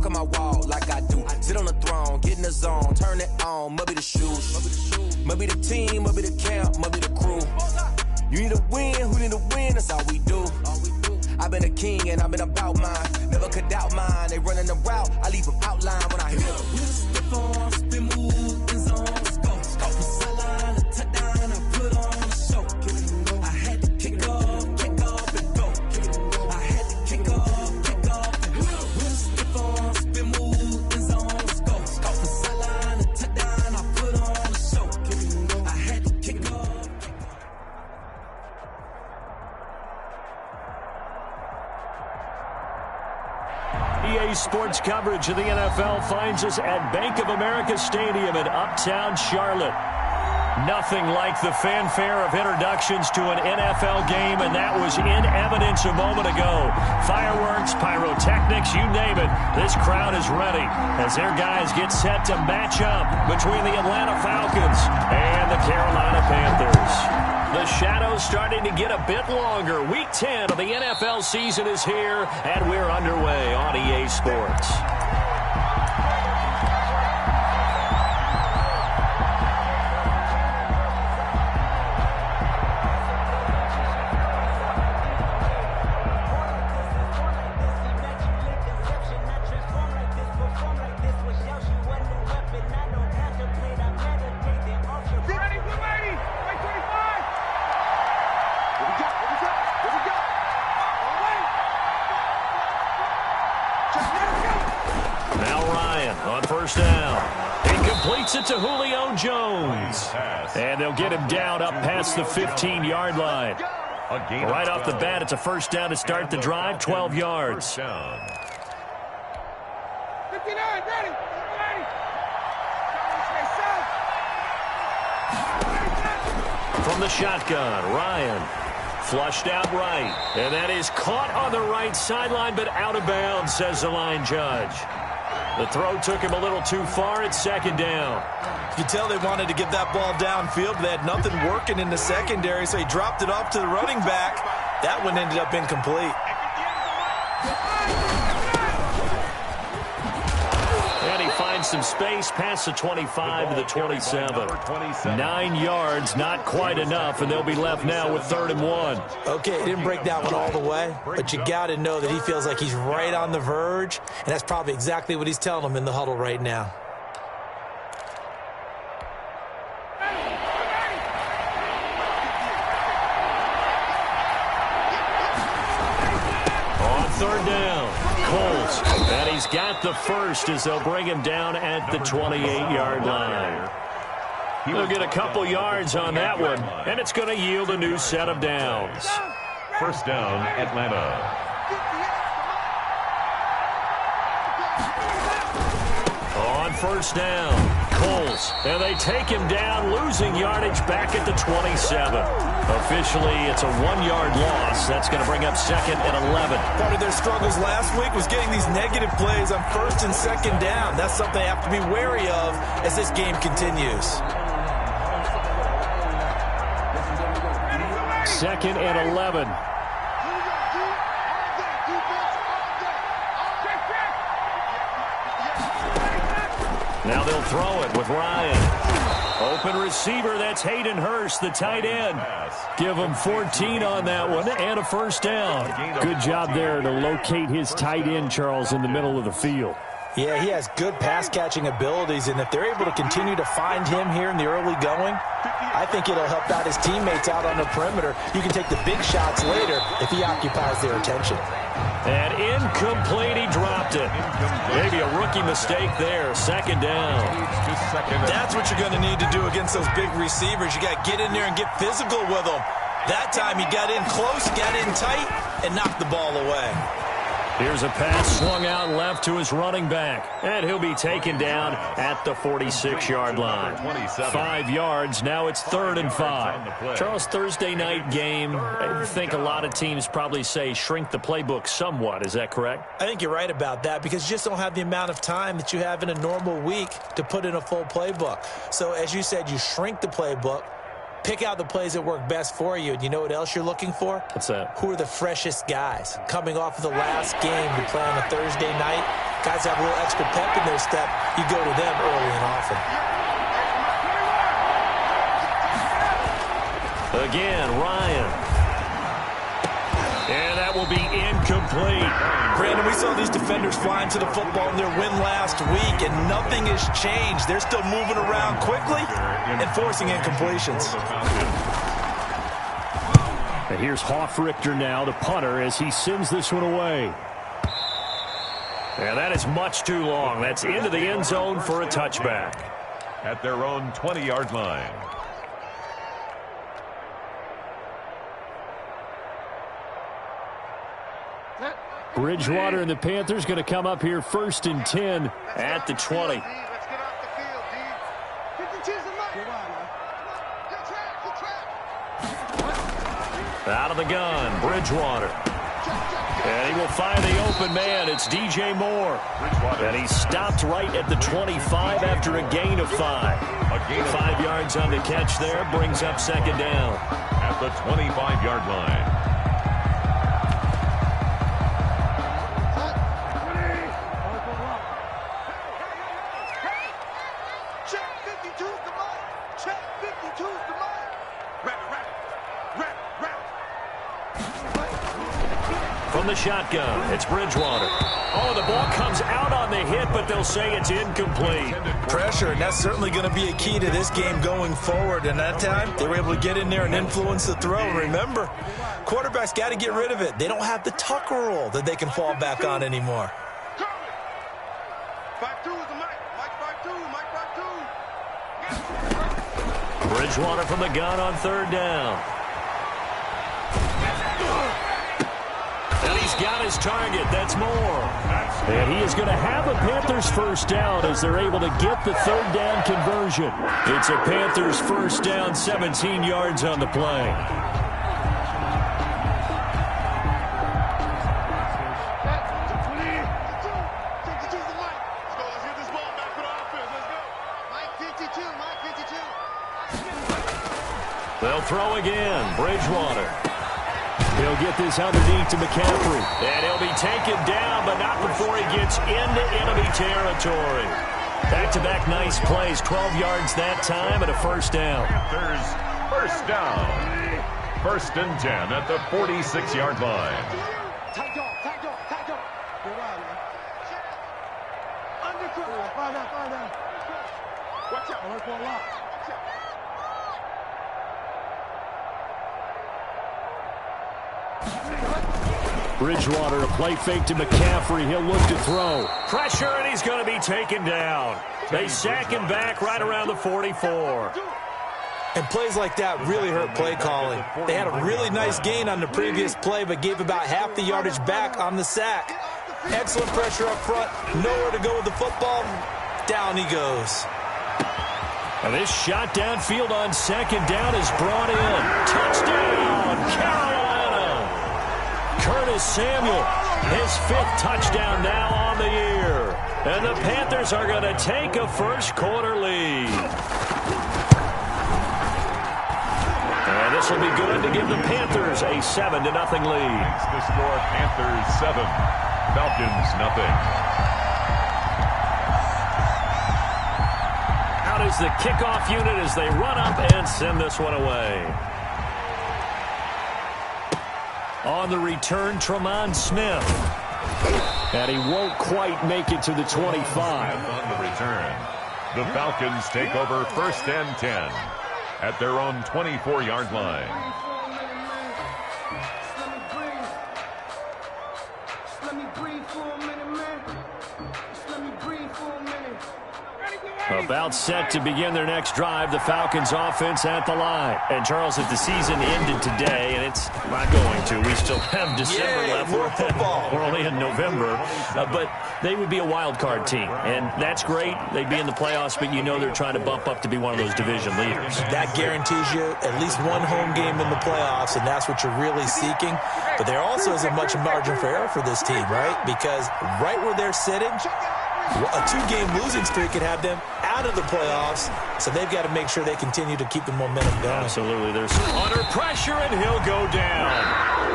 Walk on my wall like I do. Sit on the throne, get in the zone, turn it on. Must be the shoes, must be the team, must be the camp, must be the crew. You need a win, who need a win? That's all we do. I've been a king and I've been about mine. Never could doubt mine. They running the route, I leave them outline when I hit them. We just step on, spin move, in zone, let's go. From sideline to touchdown, I put on a show. I had to kick off and go. I had to kick off and go. We just step on, spin move, in zone, let's go. From sideline to touchdown, I put on a show. I had to kick off. EA Sports coverage of the NFL finds us at Bank of America Stadium in Uptown Charlotte. Nothing like the fanfare of introductions to an NFL game, and that was in evidence a moment ago. Fireworks, pyrotechnics, you name it. This crowd is ready as their guys get set to match up between the Atlanta Falcons and the Carolina Panthers. The shadow's starting to get a bit longer. Week 10 of the NFL season is here, and we're underway on EA Sports. First down. He completes it to Julio Jones. And they'll get him down up past the 15-yard line. Right off the bat, it's a first down to start the drive, 12 yards. 59, ready. From the shotgun, Ryan. Flushed out right. And that is caught on the right sideline, but out of bounds, says the line judge. The throw took him a little too far. It's second down. You can tell they wanted to get that ball downfield. They had nothing working in the secondary, so he dropped it off to the running back. That one ended up incomplete. And he finds some space past the 25 to the 27. 9 yards, not quite enough, and they'll be left now with 3rd and 1. Okay, he didn't break that one all the way, but you got to know that he feels like he's right on the verge, and that's probably exactly what he's telling them in the huddle right now. On 3rd down, Coles, and he's got the first as they'll bring him down at the 28-yard line. He'll get a couple yards on that one, and it's going to yield a new set of downs. First down, Atlanta. On first down, Coles, and they take him down, losing yardage back at the 27. Officially, it's a 1-yard loss. That's going to bring up 2nd and 11. Part of their struggles last week was getting these negative plays on 1st and 2nd down. That's something they have to be wary of as this game continues. 2nd and 11. Now they'll throw it with Ryan. Open receiver, that's Hayden Hurst, the tight end. Give him 14 on that one and a first down. Good job there to locate his tight end, Charles, in the middle of the field. Yeah, he has good pass-catching abilities, and if they're able to continue to find him here in the early going, I think it'll help out his teammates out on the perimeter. You can take the big shots later if he occupies their attention. And incomplete, he dropped it. Maybe a rookie mistake there, 2nd down. That's what you're going to need to do against those big receivers. You got to get in there and get physical with them. That time he got in close, got in tight, and knocked the ball away. Here's a pass swung out left to his running back, and he'll be taken down at the 46-yard line. 5 yards, now it's 3rd and 5. Charles, Thursday night game, I think a lot of teams probably say shrink the playbook somewhat. Is that correct? I think you're right about that because you just don't have the amount of time that you have in a normal week to put in a full playbook. So as you said, you shrink the playbook. Pick out the plays that work best for you. And you know what else you're looking for? What's that? Who are the freshest guys? Coming off of the last game, you play on a Thursday night. Guys have a little extra pep in their step. You go to them early and often. Again, Ryan. And that will be incomplete. Brandon, we saw these defenders flying to the football in their win last week, and nothing has changed. They're still moving around quickly and forcing incompletions. And here's Hoffrichter now, the punter, as he sends this one away. And that is much too long. That's into the end zone for a touchback. At their own 20-yard line. Bridgewater and the Panthers going to come up here 1st and 10 at the 20. Let's get off the field, D. 52's the mic. Out of the gun, Bridgewater. And he will find the open man. It's DJ Moore. And he stopped right at the 25 after a gain of 5. 5 yards on the catch there, brings up 2nd down. At the 25-yard line. From the shotgun, it's Bridgewater. Oh, the ball comes out on the hit, but they'll say it's incomplete. Pressure, and that's certainly going to be a key to this game going forward. And that time, they were able to get in there and influence the throw. And remember, quarterbacks got to get rid of it. They don't have the tucker roll that they can fall back on anymore. Bridgewater from the gun on 3rd down. And he's got his target. That's Moore. And he is going to have a Panthers 1st down as they're able to get the 3rd down conversion. It's a Panthers 1st down, 17 yards on the play. They'll throw again. Bridgewater. He'll get this underneath to McCaffrey. And he'll be taken down, but not before he gets into enemy territory. Back-to-back nice plays. 12 yards that time and a 1st down. Panthers 1st down. 1st and 10 at the 46-yard line. Watch out. Bridgewater, a play fake to McCaffrey. He'll look to throw. Pressure, and he's going to be taken down. They sack him back right around the 44. And plays like that really hurt play calling. They had a really nice gain on the previous play, but gave about half the yardage back on the sack. Excellent pressure up front. Nowhere to go with the football. Down he goes. And this shot downfield on 2nd down is brought in. Touchdown, Carolina. Curtis Samuel, his 5th touchdown now on the year. And the Panthers are going to take a 1st quarter lead. And this will be good to give the Panthers a 7-0 lead. The score, Panthers 7, Falcons 0. Out is the kickoff unit as they run up and send this one away. On the return, Tremont Smith. And he won't quite make it to the 25. On the return, the Falcons take over 1st and 10 at their own 24-yard line. About set to begin their next drive, the Falcons offense at the line. And Charles, if the season ended today, and it's not going to, we still have December left. More football. We're only in November, but they would be a wild card team, and that's great. They'd be in the playoffs, but you know they're trying to bump up to be one of those division leaders. That guarantees you at least one home game in the playoffs, and that's what you're really seeking. But there also isn't much margin for error for this team, right? Because right where they're sitting, a 2-game losing streak could have them out of the playoffs, so they've got to make sure they continue to keep the momentum going. Absolutely. There's under pressure, and he'll go down.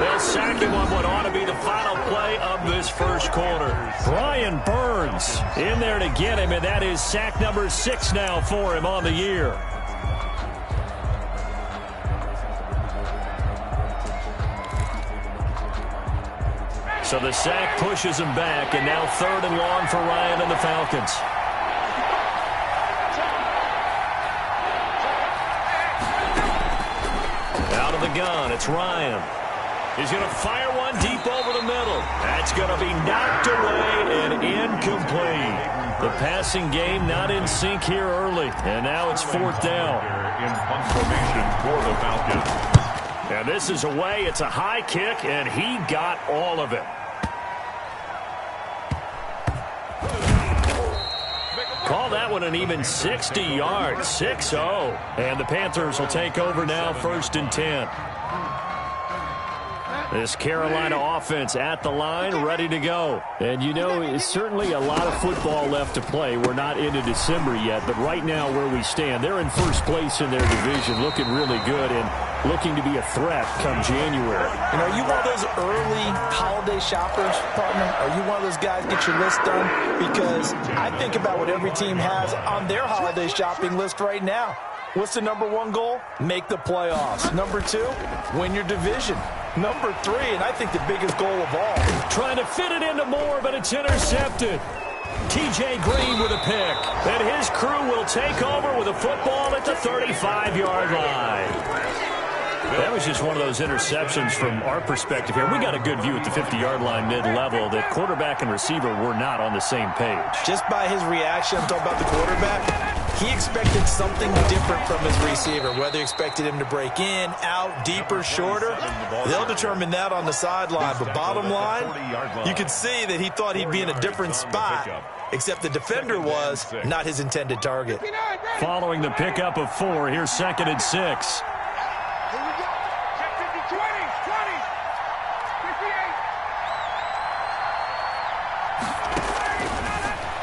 They'll sack him on what ought to be the final play of this 1st quarter. Brian Burns Burns in there to get him, and that is sack number 6 now for him on the year. So the sack pushes him back, and now 3rd and long for Ryan and the Falcons. Out of the gun, it's Ryan. He's going to fire one deep over the middle. That's going to be knocked away and incomplete. The passing game not in sync here early, and now it's 4th down. In punt formation for the Falcons. And this is away. It's a high kick, and he got all of it. Call that one an even 60 yards, 6-0. And the Panthers will take over now, 1st and 10. This Carolina offense at the line, ready to go. And, you know, it's certainly a lot of football left to play. We're not into December yet, but right now where we stand, they're in 1st place in their division, looking really good and looking to be a threat come January. You know, are you one of those early holiday shoppers, partner? Are you one of those guys get your list done? Because I think about what every team has on their holiday shopping list right now. What's the number 1 goal? Make the playoffs. Number 2, win your division. Number 3, and I think the biggest goal of all, trying to fit it into Moore, but it's intercepted. T.J. Green with a pick. And his crew will take over with a football at the 35-yard line. That was just one of those interceptions from our perspective here. We got a good view at the 50-yard line mid-level that quarterback and receiver were not on the same page. Just by his reaction, I'm talking about the quarterback, he expected something different from his receiver, whether he expected him to break in, out, deeper, shorter. They'll determine that on the sideline. But bottom line, you can see that he thought he'd be in a different spot, except the defender was not his intended target. Following the pickup of 4, here's 2nd and 6.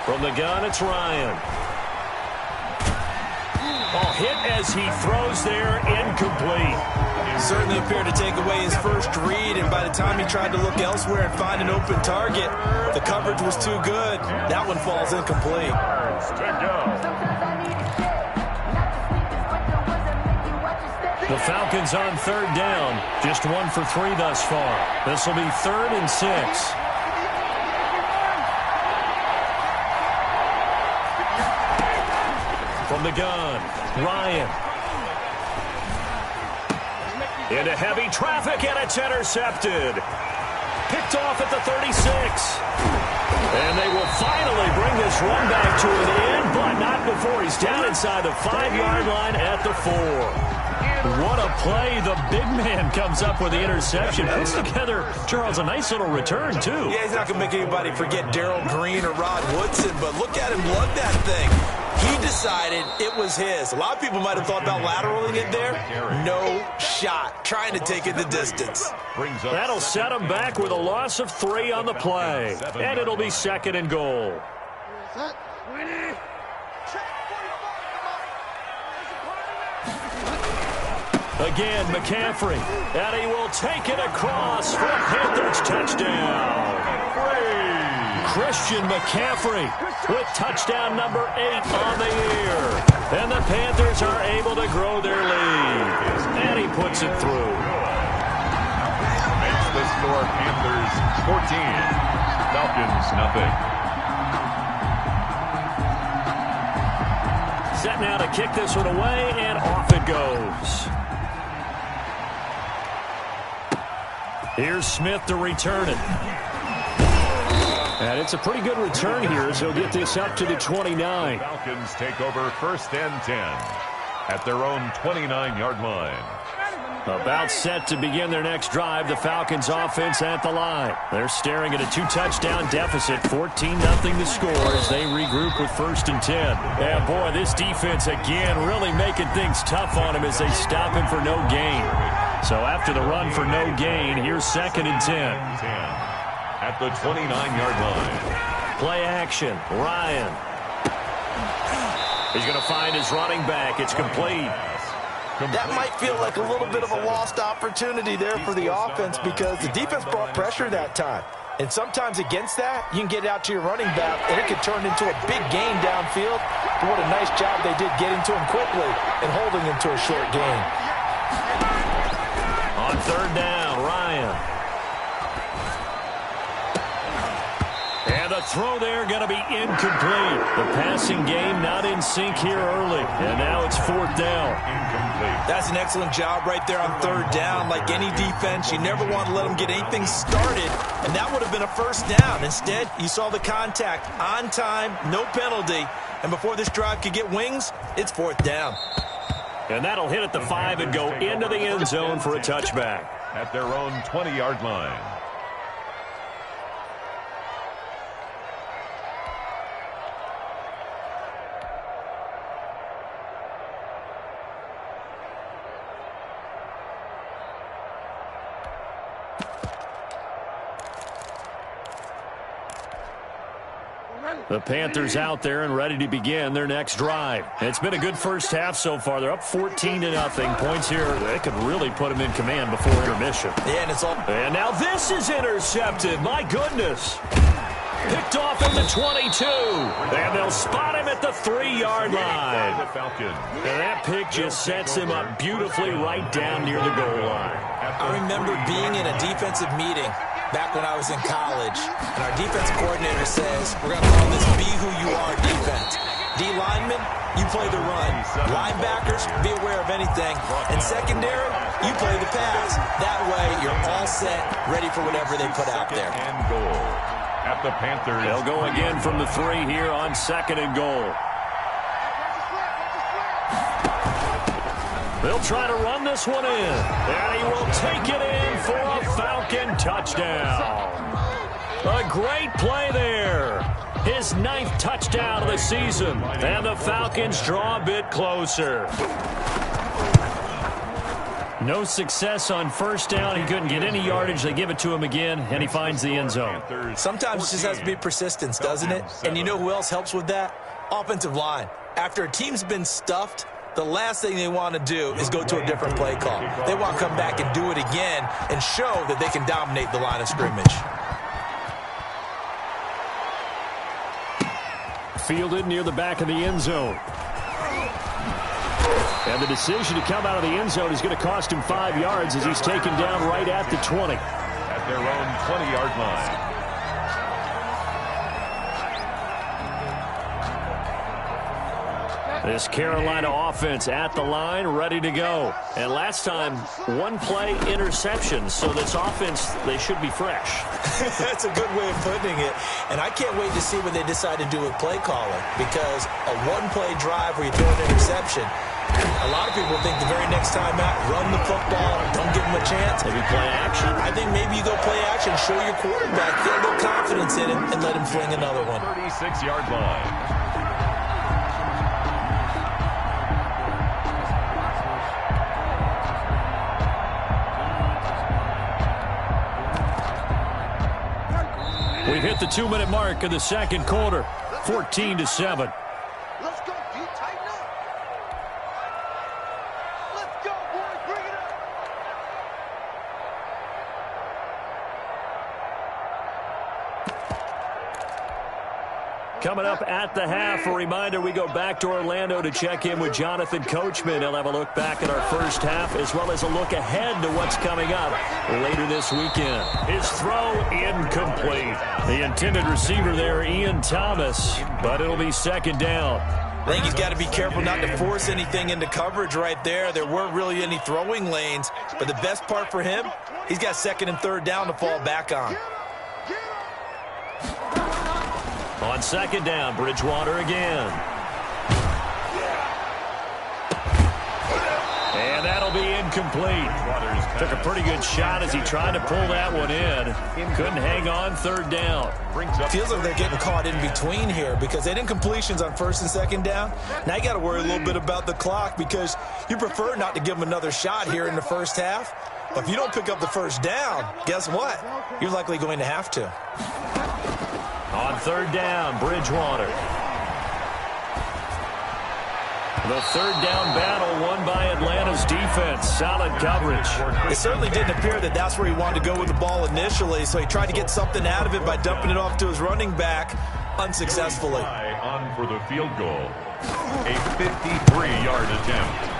From the gun, it's Ryan. Oh, hit as he throws there, incomplete. Certainly appeared to take away his first read, and by the time he tried to look elsewhere and find an open target, the coverage was too good. That one falls incomplete. The Falcons on 3rd down. Just 1 for 3 thus far. This will be 3rd and 6. From the gun, Ryan. Into heavy traffic, and it's intercepted. Picked off at the 36. And they will finally bring this run back to an end, but not before he's down inside the 5-yard line at the 4. What a play. The big man comes up with the interception. Puts together, Charles, a nice little return, too. Yeah, he's not going to make anybody forget Darrell Green or Rod Woodson, but look at him lug that thing. He decided it was his. A lot of people might have thought about lateraling it there. No shot. Trying to take it the distance. That'll set him back with a loss of 3 on the play. And it'll be 2nd and goal. Again, McCaffrey. And he will take it across for a Panthers touchdown. Christian McCaffrey with touchdown number 8 on the year. And the Panthers are able to grow their lead. And he puts it through. Makes the score Panthers 14, Falcons nothing. Set now to kick this one away, and off it goes. Here's Smith to return it. And it's a pretty good return here, so he'll get this up to the 29. Falcons take over 1st and 10 at their own 29-yard line. About set to begin their next drive, the Falcons offense at the line. They're staring at a 2-touchdown deficit, 14-0 the score as they regroup with 1st and 10. And boy, this defense again really making things tough on him as they stop him for no gain. So after the run for no gain, here's 2nd and 10. At the 29-yard line. Play action, Ryan. He's going to find his running back. It's complete. That might feel like a little bit of a lost opportunity there for the offense because the defense brought pressure that time. And sometimes against that, you can get it out to your running back, and it could turn into a big gain downfield. But what a nice job they did getting to him quickly and holding him to a short gain. On third down, Ryan. And the throw there going to be incomplete. The passing game not in sync here early. And now it's fourth down. Incomplete. That's an excellent job right there on third down. Like any defense, you never want to let them get anything started. And that would have been a first down. Instead, you saw the contact on time, no penalty. And before this drive could get wings, it's fourth down. And that'll hit at the 5 and go into the end zone for a touchback. At their own 20-yard line. The Panthers out there and ready to begin their next drive. It's been a good first half so far. They're up 14-0. Points here, they could really put them in command before intermission. Yeah, and it's all. And now this is intercepted. My goodness. Picked off at the 22. And they'll spot him at the 3-yard line. The Falcons. And that pick just sets him up beautifully right down near the goal line. I remember being in a defensive meeting back when I was in college, and our defensive coordinator says, we're going to call this be who you are defense. D linemen, you play the run. Linebackers, be aware of anything. And secondary, you play the pass. That way, you're all set, ready for whatever they put out there. And goal at the Panthers. They'll go again from the 3 here on 2nd and goal. They'll try to run this one in, and he will take it in for a Falcon touchdown. A great play there. His 9th touchdown of the season, and the Falcons draw a bit closer. No success on first down. He couldn't get any yardage. They give it to him again, and he finds the end zone. Sometimes it just has to be persistence, doesn't it? And you know who else helps with that? Offensive line. After a team's been stuffed, the last thing they want to do is go to a different play call. They want to come back and do it again and show that they can dominate the line of scrimmage. Fielded near the back of the end zone. And the decision to come out of the end zone is going to cost him 5 yards as he's taken down right at the 20. At their own 20-yard line. This Carolina offense at the line, ready to go. And last time, 1-play interception. So this offense, they should be fresh. That's a good way of putting it. And I can't wait to see what they decide to do with play calling. Because a 1-play drive where you throw an interception, a lot of people think the very next time out, run the football, don't give them a chance. Maybe play action. I think maybe you go play action, show your quarterback, get a little confidence in him, and let him fling another one. 36-yard line. We've hit the 2-minute mark of the second quarter, 14-7. Let's go, D. Tighten up. Let's go, boys. Bring it up. Coming up at the half, a reminder, we go back to Orlando to check in with Jonathan Coachman. He'll have a look back at our first half as well as a look ahead to what's coming up later this weekend. His throw incomplete. The intended receiver there, Ian Thomas, but it'll be second down. I think he's got to be careful not to force anything into coverage right there. There weren't really any throwing lanes, but the best part for him, he's got 2nd and 3rd down to fall back on. On 2nd down, Bridgewater again. And that'll be incomplete. Took a pretty good shot as he tried to pull that one in. Couldn't hang on 3rd down. Feels like they're getting caught in between here because they didn't completions on 1st and 2nd down. Now you got to worry a little bit about the clock because you prefer not to give them another shot here in the first half. But if you don't pick up the 1st down, guess what? You're likely going to have to. On 3rd down, Bridgewater. The third down battle won by Atlanta's defense. Solid coverage. It certainly didn't appear that that's where he wanted to go with the ball initially, so he tried to get something out of it by dumping it off to his running back unsuccessfully. On for the field goal. A 53-yard attempt.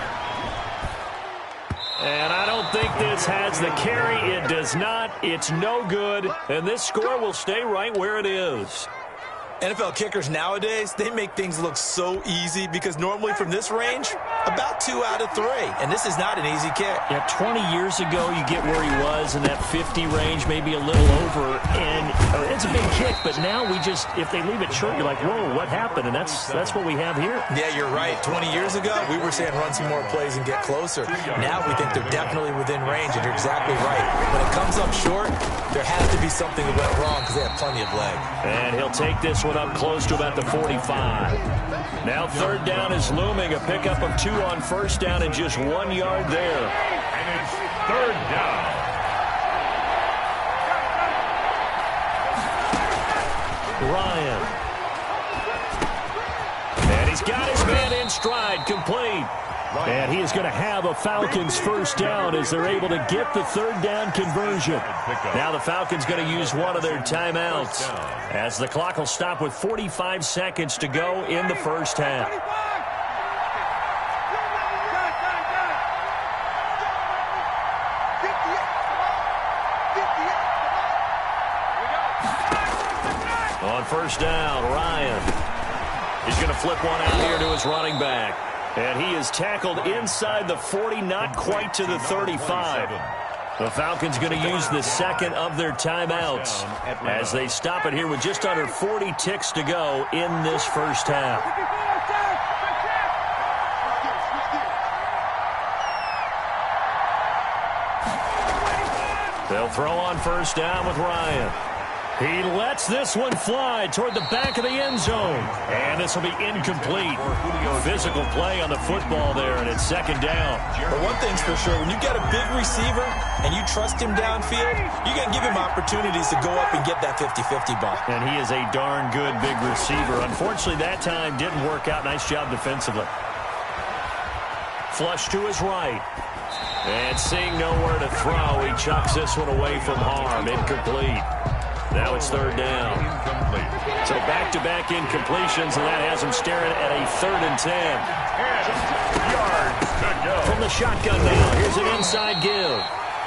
And I don't think this has the carry. It does not. It's no good. And this score will stay right where it is. NFL kickers nowadays, they make things look so easy because normally from this range, about 2 out of 3. And this is not an easy kick. Yeah, 20 years ago, you get where he was in that 50 range, maybe a little over. And it's a big kick, but now we just, if they leave it short, you're like, whoa, what happened? And that's what we have here. Yeah, you're right. 20 years ago, we were saying run some more plays and get closer. Now we think they're definitely within range, and you're exactly right. When it comes up short, there has to be something that went wrong because they have plenty of leg. And he'll take this one up close to about the 45. Now third down is looming. A pickup of 2 on first down and just 1 yard there. And it's third down. Ryan. And he's got his man in stride, complete. And he is going to have a Falcons first down as they're able to get the third down conversion. Now the Falcons going to use one of their timeouts as the clock will stop with 45 seconds to go in the first half. On first down, Ryan. He's going to flip one out here to his running back. And he is tackled inside the 40, not quite to the 35. The Falcons going to use the second of their timeouts as they stop it here with just under 40 ticks to go in this first half. They'll throw on first down with Ryan. He lets this one fly toward the back of the end zone. And this will be incomplete. Physical play on the football there, and it's second down. But one thing's for sure, when you got a big receiver and you trust him downfield, you got to give him opportunities to go up and get that 50-50 ball. And he is a darn good big receiver. Unfortunately, that time didn't work out. Nice job defensively. Flush to his right. And seeing nowhere to throw, he chucks this one away from harm. Incomplete. Now it's third down. So back-to-back incompletions, and that has him staring at a 3rd and 10. 10 yards to go. From the shotgun now, here's an inside give.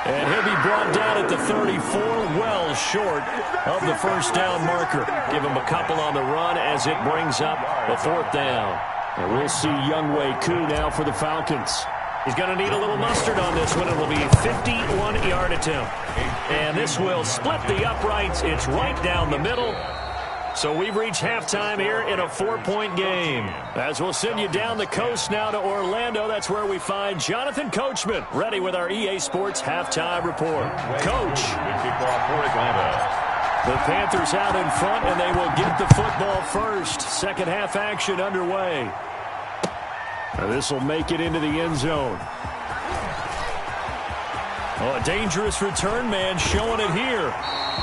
And he'll be brought down at the 34, well short of the first down marker. Give him a couple on the run as it brings up the 4th down. And we'll see Younghoe Koo now for the Falcons. He's going to need a little mustard on this one. It will be a 51-yard attempt. And this will split the uprights. It's right down the middle. So we've reached halftime here in a 4-point game. As we'll send you down the coast now to Orlando, that's where we find Jonathan Coachman, ready with our EA Sports halftime report. Coach. The Panthers out in front, and they will get the football first. Second half action underway. This will make it into the end zone. Oh, a dangerous return man showing it here.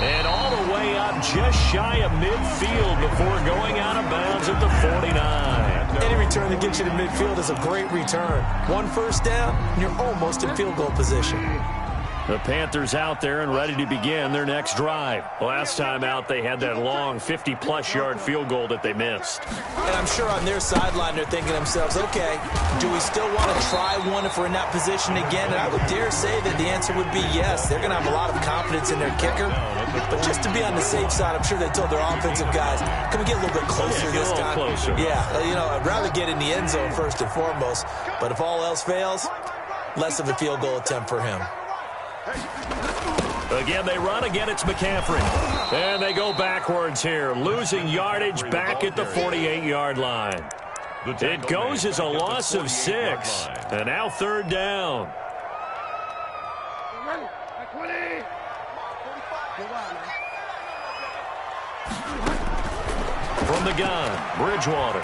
And all the way up just shy of midfield before going out of bounds at the 49. Any return that gets you to midfield is a great return. 1 first down, and you're almost in field goal position. The Panthers out there and ready to begin their next drive. Last time out, they had that long 50-plus yard field goal that they missed. And I'm sure on their sideline, they're thinking to themselves, okay, do we still want to try one if we're in that position again? And I would dare say that the answer would be yes. They're going to have a lot of confidence in their kicker. But just to be on the safe side, I'm sure they told their offensive guys, can we get a little bit closer this time? Closer. Yeah, I'd rather get in the end zone first and foremost. But if all else fails, less of a field goal attempt for him. Again, they run. Again, it's McCaffrey. And they go backwards here, losing yardage back at the 48-yard line. It goes as a loss of 6. And now third down. From the gun, Bridgewater.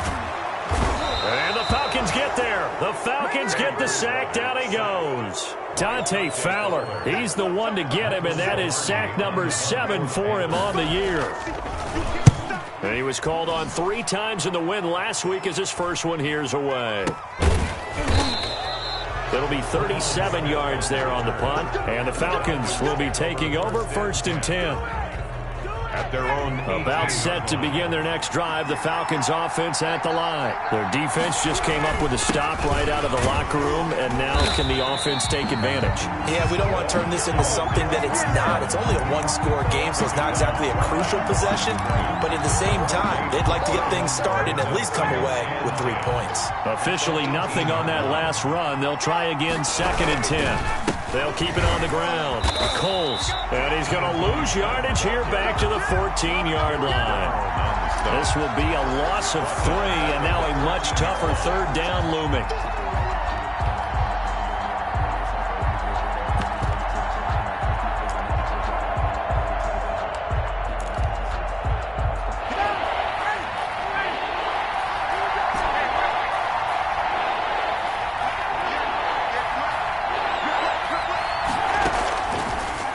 And the Falcons get there. The Falcons get the sack. Down he goes. Dante Fowler, he's the one to get him, and that is sack number 7 for him on the year. And he was called on 3 times in the win last week as his first one here's away. It'll be 37 yards there on the punt, and the Falcons will be taking over 1st and 10. At their own About set to begin their next drive, the Falcons offense at the line. Their defense just came up with a stop right out of the locker room, and now can the offense take advantage? Yeah, we don't want to turn this into something that it's not. It's only a one-score game, so it's not exactly a crucial possession. But at the same time, they'd like to get things started and at least come away with 3 points. Officially nothing on that last run. They'll try again 2nd and 10. They'll keep it on the ground. Coles. And he's going to lose yardage here back to the 14-yard line. This will be a loss of 3, and now a much tougher 3rd down looming.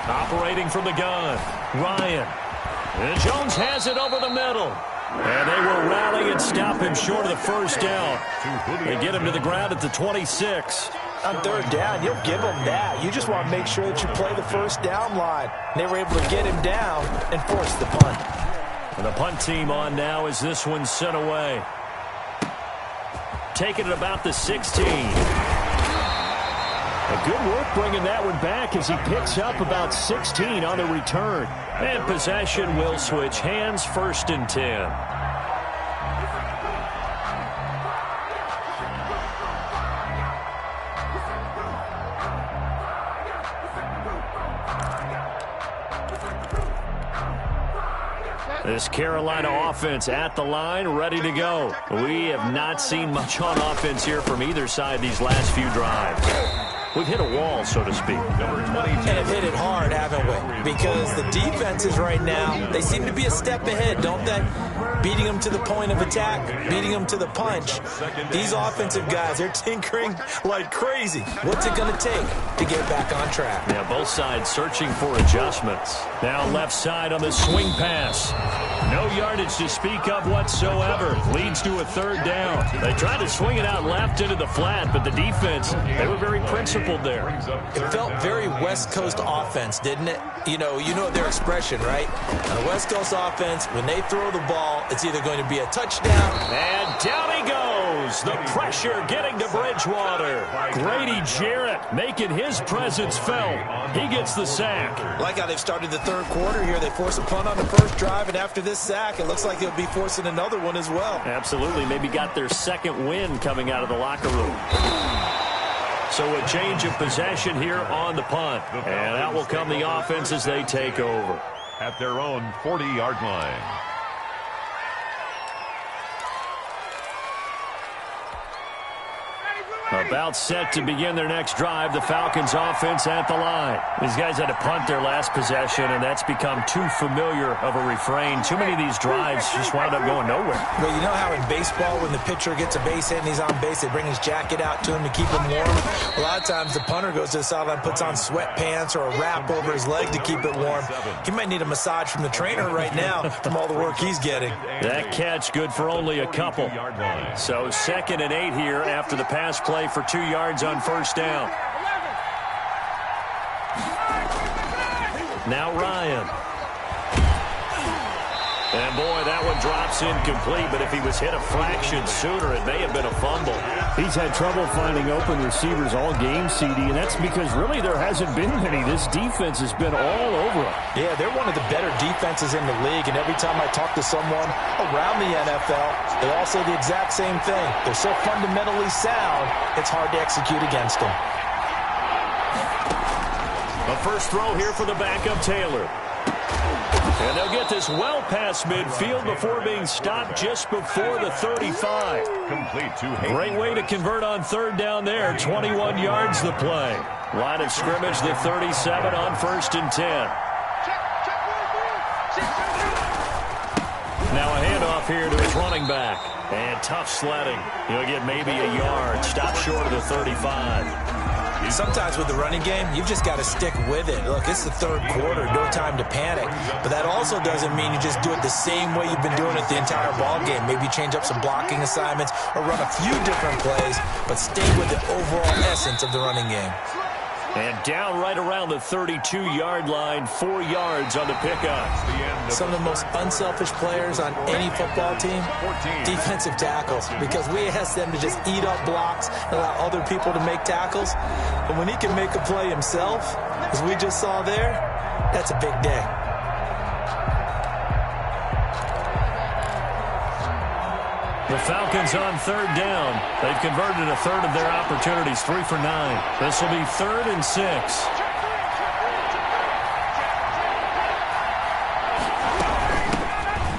Operating from the gun, Ryan. And Jones has it over the middle. And they will rally and stop him short of the 1st down. They get him to the ground at the 26. On 3rd down, you'll give them that. You just want to make sure that you play the 1st down line. They were able to get him down and force the punt. And the punt team on now as this one's sent away. Taking it about the 16. A good work bringing that one back as he picks up about 16 on the return. And possession will switch hands, 1st and 10. This Carolina offense at the line, ready to go. We have not seen much on offense here from either side these last few drives. We've hit a wall, so to speak. And have hit it hard, haven't we? Because the defenses right now, they seem to be a step ahead, don't they? Beating them to the point of attack, beating them to the punch. These offensive guys, they're tinkering like crazy. What's it going to take to get back on track? Yeah, both sides searching for adjustments. Now left side on the swing pass. No yardage to speak of whatsoever. Leads to a 3rd down. They tried to swing it out left into the flat, but the defense, they were very principled there. It felt very West Coast offense, didn't it? You know their expression, right? On a West Coast offense, when they throw the ball, it's either going to be a touchdown. And down he goes. The pressure getting to Bridgewater. Grady Jarrett making his presence felt. He gets the sack. Like how they've started the 3rd quarter here. They force a punt on the 1st drive, and after this sack, it looks like they'll be forcing another one as well. Absolutely. Maybe got their 2nd win coming out of the locker room. So a change of possession here on the punt. And out will come the offense as they take over. At their own 40-yard line. About set to begin their next drive, the Falcons offense at the line. These guys had to punt their last possession, and that's become too familiar of a refrain. Too many of these drives just wound up going nowhere. Well, you know how in baseball, when the pitcher gets a base hit and he's on base, they bring his jacket out to him to keep him warm? A lot of times the punter goes to the sideline, puts on sweatpants or a wrap over his leg to keep it warm. He might need a massage from the trainer right now from all the work he's getting. That catch good for only a couple. So 2nd and 8 here after the pass play for 2 yards on 1st down. Now Ryan. And boy, that one drops incomplete, but if he was hit a fraction sooner, it may have been a fumble. He's had trouble finding open receivers all game, CD, and that's because really there hasn't been many. This defense has been all over him. Yeah, they're one of the better defenses in the league, and every time I talk to someone around the NFL, they all say the exact same thing. They're so fundamentally sound, it's hard to execute against them. A first throw here for the backup Taylor. And they'll get this well past midfield before being stopped just before the 35. Complete to Hayden. Great way to convert on 3rd down there. 21 yards the play. Line of scrimmage, the 37 on 1st and 10. Now a handoff here to his running back. And tough sledding. He'll get maybe a yard. Stop short of the 35. Sometimes with the running game, you've just got to stick with it. Look, it's the third quarter, no time to panic. But that also doesn't mean you just do it the same way you've been doing it the entire ball game. Maybe change up some blocking assignments or run a few different plays, but stay with the overall essence of the running game. And down right around the 32-yard line, 4 yards on the pickup. Some of the most unselfish players on any football team, defensive tackles, because we ask them to just eat up blocks and allow other people to make tackles. But when he can make a play himself, as we just saw there, that's a big day. The Falcons on third down. They've converted a third of their opportunities, 3 for 9. This will be 3rd and 6.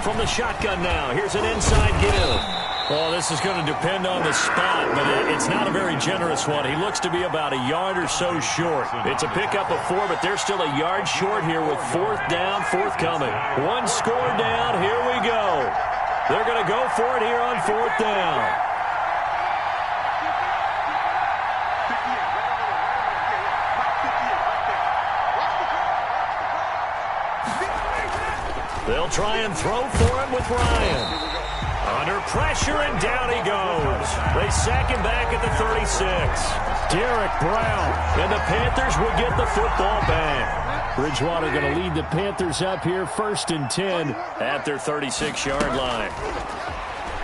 From the shotgun now, here's an inside give. Well, this is going to depend on the spot, but it's not a very generous one. He looks to be about a yard or so short. It's a pickup of 4, but they're still a yard short here with 4th down, forthcoming. 1 score down, here we go. They're going to go for it here on 4th down. They'll try and throw for him with Ryan. Under pressure, and down he goes. They sack him back at the 36. Derek Brown. And the Panthers will get the football back. Bridgewater going to lead the Panthers up here, 1st and 10 at their 36-yard line.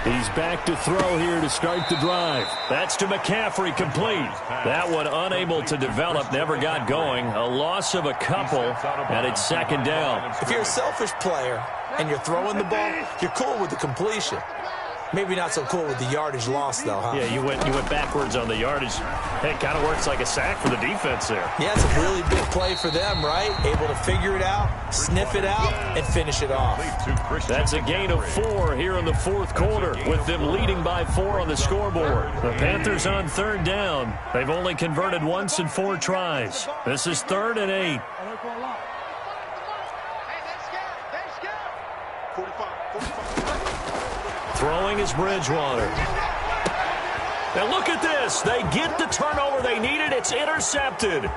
He's back to throw here to start the drive. That's to McCaffrey, complete. That one unable to develop, never got going. A loss of a couple, and it's 2nd down. If you're a selfish player and you're throwing the ball, you're cool with the completion. Maybe not so cool with the yardage loss, though, huh? Yeah, you went backwards on the yardage. Hey, it kind of works like a sack for the defense there. Yeah, it's a really big play for them, right? Able to figure it out, sniff it out, and finish it off. That's a gain of 4 here in the 4th quarter, with them leading by 4 on the scoreboard. The Panthers on 3rd down. They've only converted once in 4 tries. This is 3rd and 8. Throwing is Bridgewater. Now look at this. They get the turnover they needed. It's intercepted.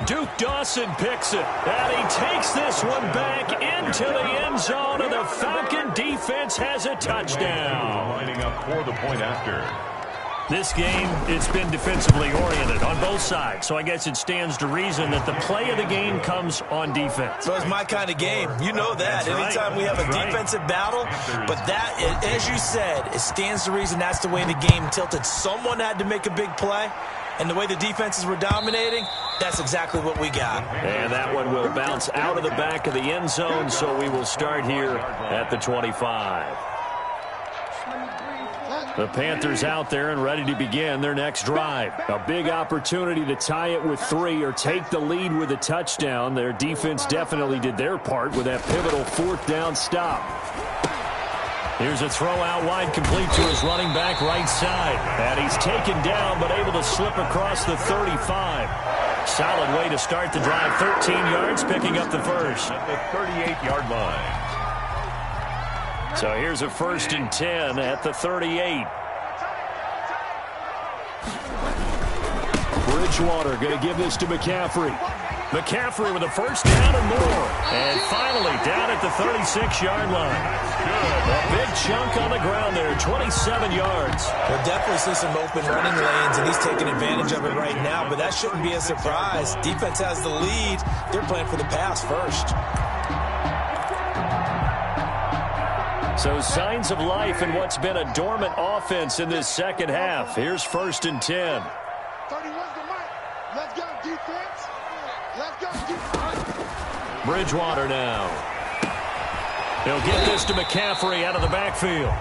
Duke Dawson picks it. And he takes this one back into the end zone, and the Falcon defense has a touchdown. Lining up for the point after. This game, it's been defensively oriented on both sides, so I guess it stands to reason that the play of the game comes on defense. So it's my kind of game. You know that. Anytime we have a defensive battle, but that, as you said, it stands to reason that's the way the game tilted. Someone had to make a big play, and the way the defenses were dominating, that's exactly what we got. And that one will bounce out of the back of the end zone, so we will start here at the 25. The Panthers out there and ready to begin their next drive. A big opportunity to tie it with 3 or take the lead with a touchdown. Their defense definitely did their part with that pivotal 4th down stop. Here's a throw out wide, complete to his running back right side. And he's taken down but able to slip across the 35. Solid way to start the drive. 13 yards, picking up the first. At the 38-yard line. So here's a 1st and 10 at the 38. Bridgewater going to give this to McCaffrey. McCaffrey with a 1st down and more. And finally down at the 36-yard line. A big chunk on the ground there, 27 yards. We'll definitely see some open running lanes, and he's taking advantage of it right now, but that shouldn't be a surprise. Defense has the lead. They're playing for the pass first. So signs of life in what's been a dormant offense in this second half. Here's 1st and 10. 31's the mic. Let's go, defense. Let's go, defense. Bridgewater now. They'll get this to McCaffrey out of the backfield.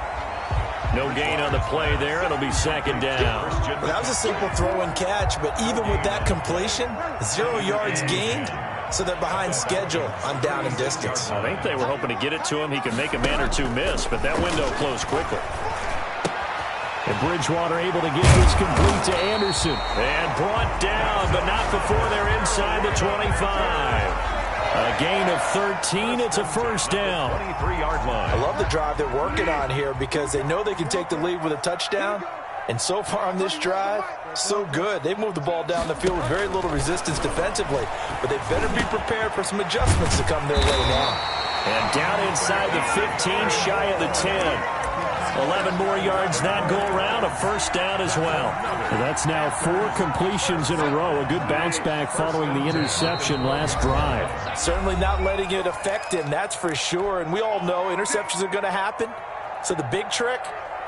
No gain on the play there. It'll be 2nd down. Well, that was a simple throw and catch, but even with that completion, 0 yards gained. So they're behind schedule on down and distance. I think they were hoping to get it to him. He could make a man or two miss, but that window closed quickly. And Bridgewater able to get this complete to Anderson. And brought down, but not before they're inside the 25. A gain of 13. It's a 1st down. 23-yard line. I love the drive they're working on here because they know they can take the lead with a touchdown, And so far on this drive, so good. They've moved the ball down the field with very little resistance defensively, but they better be prepared for some adjustments to come their way now. And down inside the 15, shy of the 10. 11 more yards that go around, a first down as well. That's now 4 completions in a row. A good bounce back following the interception last drive. Certainly not letting it affect him, that's for sure. And we all know interceptions are going to happen. So the big trick,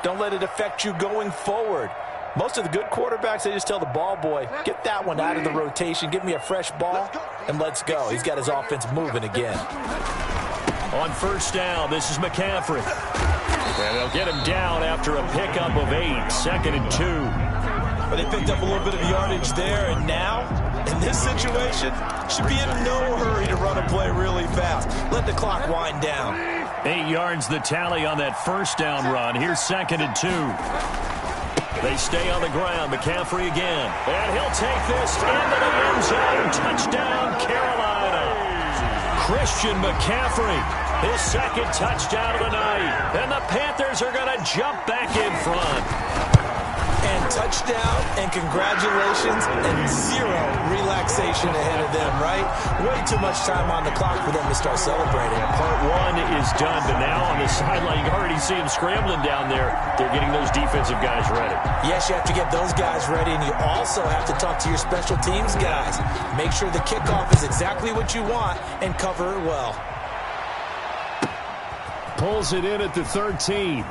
don't let it affect you going forward. Most of the good quarterbacks, they just tell the ball boy, get that one out of the rotation, give me a fresh ball, and let's go. He's got his offense moving again. On first down, this is McCaffrey. And they'll get him down after a pickup of 8, 2nd and 2. But they picked up a little bit of yardage there, and now, in this situation, should be in no hurry to run a play really fast. Let the clock wind down. 8 yards the tally on that first down run. Here's 2nd and 2. They stay on the ground. McCaffrey again. And he'll take this into the end zone. Touchdown, Carolina. Christian McCaffrey, his second touchdown of the night. And the Panthers are going to jump back in front. And touchdown, and congratulations, and 0 relaxation ahead of them, right? Way too much time on the clock for them to start celebrating. Part 1 is done, but now on the sideline, you can already see them scrambling down there. They're getting those defensive guys ready. Yes, you have to get those guys ready, and you also have to talk to your special teams guys. Make sure the kickoff is exactly what you want and cover it well. Pulls it in at the 13.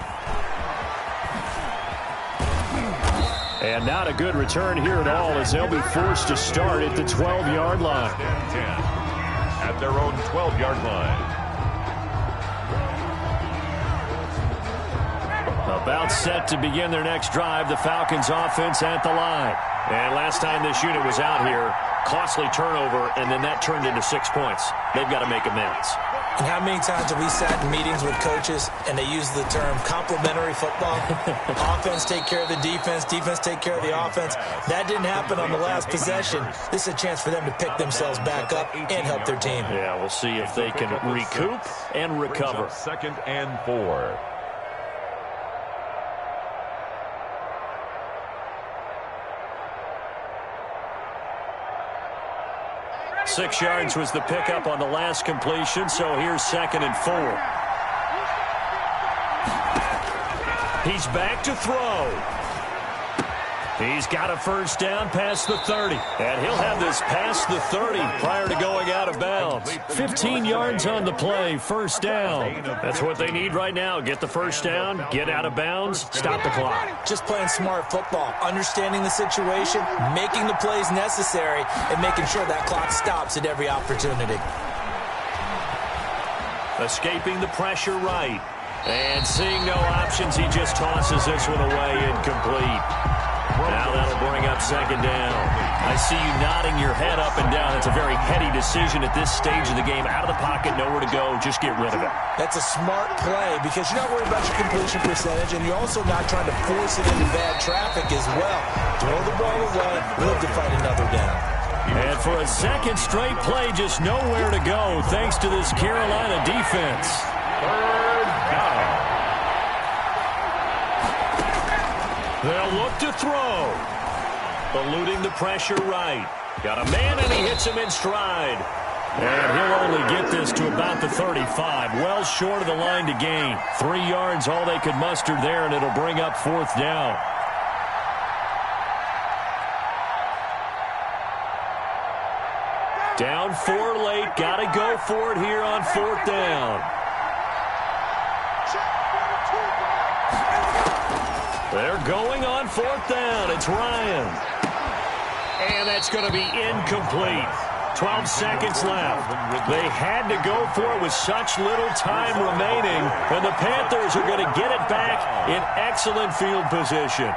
And not a good return here at all, as they'll be forced to start at the 12-yard line. 10 at their own 12-yard line. About set to begin their next drive, the Falcons offense at the line. And last time this unit was out here, costly turnover, and then that turned into 6 points. They've got to make amends. And how many times have we sat in meetings with coaches and they use the term complementary football? Offense take care of the defense, defense take care of the offense. That didn't happen on the last possession. This is a chance for them to pick themselves back up and help their team. Yeah, we'll see if they can recoup and recover. 2nd and 4. 6 yards was the pickup on the last completion, so here's 2nd and 4. He's back to throw. He's got a first down past the 30. And he'll have this past the 30 prior to going out of bounds. 15 yards on the play, first down. That's what they need right now. Get the first down, get out of bounds, stop the clock. Just playing smart football, understanding the situation, making the plays necessary, and making sure that clock stops at every opportunity. Escaping the pressure right. And seeing no options, he just tosses this one away, incomplete. Now that'll bring up 2nd down. I see you nodding your head up and down. It's a very heady decision at this stage of the game. Out of the pocket, nowhere to go. Just get rid of it. That's a smart play because you're not worried about your completion percentage, and you're also not trying to force it into bad traffic as well. Throw the ball away, live to fight another down. And for a second straight play, just nowhere to go thanks to this Carolina defense. 3rd down. They'll look to throw. Eluding the pressure right. Got a man, and he hits him in stride. And he'll only get this to about the 35. Well short of the line to gain. 3 yards, all they could muster there, and it'll bring up 4th down. Down 4 late. Got to go for it here on 4th down. They're going on 4th down. It's Ryan. And that's going to be incomplete. 12 seconds left. They had to go for it with such little time remaining. And the Panthers are going to get it back in excellent field position.